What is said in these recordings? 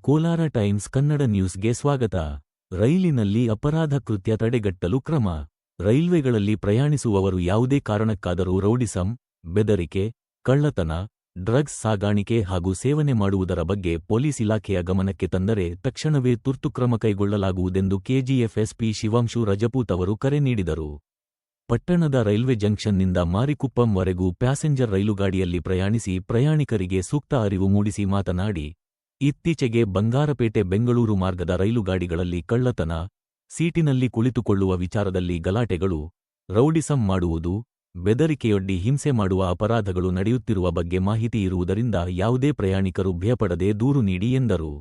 Kolar times Kannada ನ್ಯೂಸ್ಗೆ ಸ್ವಾಗತ. ರೈಲಿನಲ್ಲಿ ಅಪರಾಧ ಕೃತ್ಯ ತಡೆಗಟ್ಟಲು ಕ್ರಮ. ರೈಲ್ವೆಗಳಲ್ಲಿ ಪ್ರಯಾಣಿಸುವವರು ಯಾವುದೇ ಕಾರಣಕ್ಕಾದರೂ ರೌಡಿಸಂ, ಬೆದರಿಕೆ, ಕಳ್ಳತನ, ಡ್ರಗ್ಸ್ ಸಾಗಾಣಿಕೆ ಹಾಗೂ ಸೇವನೆ ಮಾಡುವುದರ ಬಗ್ಗೆ ಪೊಲೀಸ್ ಇಲಾಖೆಯ ಗಮನಕ್ಕೆ ತಂದರೆ ತಕ್ಷಣವೇ ತುರ್ತು ಕ್ರಮ ಕೈಗೊಳ್ಳಲಾಗುವುದೆಂದು ಕೆಜಿಎಫ್ ಎಸ್ಪಿ ಶಿವಾಂಶು ರಜಪೂತ್ ಅವರು ಕರೆ ನೀಡಿದರು. ಪಟ್ಟಣದ ರೈಲ್ವೆ ಜಂಕ್ಷನ್ನಿಂದ ಮಾರಿಕುಪ್ಪಂವರೆಗೂ ಪ್ಯಾಸೆಂಜರ್ ರೈಲುಗಾಡಿಯಲ್ಲಿ ಪ್ರಯಾಣಿಸಿ ಪ್ರಯಾಣಿಕರಿಗೆ ಸೂಕ್ತ ಅರಿವು ಮೂಡಿಸಿ ಮಾತನಾಡಿ, ಇತ್ತೀಚೆಗೆ ಬಂಗಾರಪೇಟೆ ಬೆಂಗಳೂರು ಮಾರ್ಗದ ರೈಲುಗಾಡಿಗಳಲ್ಲಿ ಕಳ್ಳತನ, ಸೀಟಿನಲ್ಲಿ ಕುಳಿತುಕೊಳ್ಳುವ ವಿಚಾರದಲ್ಲಿ ಗಲಾಟೆಗಳು, ರೌಡಿಸಂ ಮಾಡುವುದು, ಬೆದರಿಕೆಯೊಡ್ಡಿ ಹಿಂಸೆ ಮಾಡುವ ಅಪರಾಧಗಳು ನಡೆಯುತ್ತಿರುವ ಬಗ್ಗೆ ಮಾಹಿತಿ ಇರುವುದರಿಂದ ಯಾವುದೇ ಪ್ರಯಾಣಿಕರು ಭಯಪಡದೆ ದೂರು ನೀಡಿ ಎಂದರು.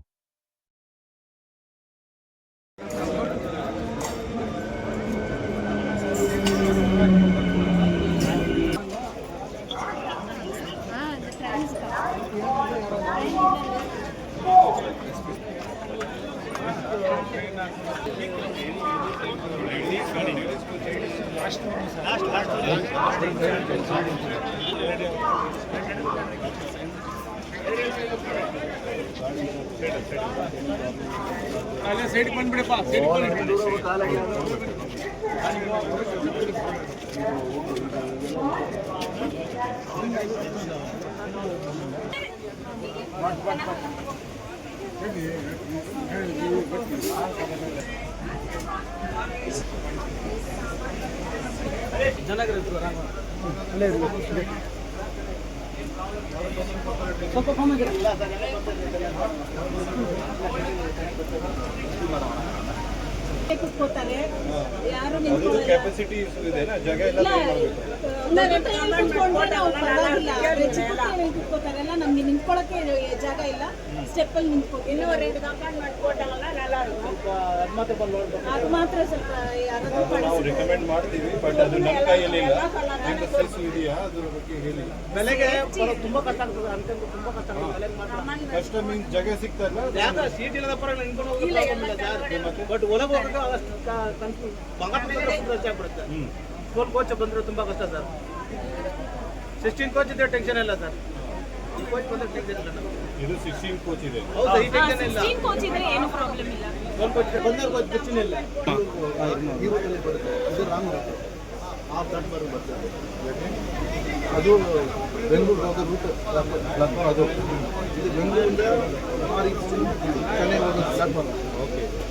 ಸೈಡ್ ಬಂದ್ಬಿಡಪ್ಪ, ಸೈಡ್ ಕೂತ್ಕೋತಾರೆ, ಯಾರು ಕೆಪಾಸಿಟಿ ಇದೆ ನಾ ಜಾಗ ಎಲ್ಲ ಕೂತ್ಕೋತಾರಲ್ಲ, ನಮ್ಗೆ ನಿಂತ್ಕೊಳ್ಳೋಕೆ ಜಾಗ ಇಲ್ಲ, ಸ್ಟೆಪ್ ಅಲ್ಲಿ ನಿಂತ್ಕೋತೀವಿ. ಅದು ಮಾತ್ರ ಸ್ವಲ್ಪ ಯಾರಾದ್ರೂ ರಿಕಮೆಂಡ್ ಮಾಡ್ತೀವಿ, ಬಟ್ ಅದು ನಮ್ಮ ಕೈಯಲ್ಲಿ ಇಲ್ಲ. ನಿಮ್ಮ ಸೈಜ್ ಇದೆಯಾ ಅದ್ರ ಬಗ್ಗೆ ಹೇಳಿ. ಬೆಲೆಗೆ ತುಂಬಾ ಕಷ್ಟ ಆಗ್ತದೆ, ಅನ್ಕೊಂಡು ತುಂಬಾ ಕಷ್ಟ ಆಗ್ತದೆ. ಕಷ್ಟ ಮೀನ್ಸ್ ಜಾಗ ಸಿಗ್ತಲ್ಲ, ಸೀಟ್ ಇಲ್ಲದ ಪರ ನಿಂತ್ಕೊಂಡು ಹೋಗೋದು, ಬಟ್ ಒಳಗೆ ಹೋಗೋದು ಫೋನ್ ಕೋಚ್ ಬಂದ್ರೆ ತುಂಬಾ ಕಷ್ಟ ಸರ್. 16 ಕೋಚ್ ಇದ್ರೆ ಟೆನ್ಷನ್ ಇಲ್ಲ ಸರ್, ಈ ಕೋಚ್ ಬಂದ್ರೆ ಟೆನ್ಷನ್ ಇಲ್ಲ. ಇದು 16 ಕೋಚ್ ಇದೆ, ಹೌದಾ? ಈ ಟೆನ್ಷನ್ ಇಲ್ಲ, 16 ಕೋಚ್ ಇದ್ರೆ ಏನು ಪ್ರಾಬ್ಲಮ್ ಇಲ್ಲ. ಫೋನ್ ಕೋಚ್ ಬಂದ್ರೆ ಕೋಚ್ ಟೆನ್ಷನ್ ಇಲ್ಲ. ಈ ರೂಟಲ್ಲಿ ಬರುತ್ತೆ, ಇದು ರಾಂಗ್ ರೂಟ್, ಆ ಪ್ಲಾಟ್ಫಾರ್ಮ್ ಬರ್ತದೆ. ಅದು ಬೆಂಗಳೂರು ಹೋಗೋ ರೂಟ್ ಪ್ಲಾಟ್ಫಾರ್ಮ್, ಅದು ಇದು ಬೆಂಗಳೂರಿಂದ ಚೆನ್ನೈ ಹೋಗೋ ಪ್ಲಾಟ್ಫಾರ್ಮ್.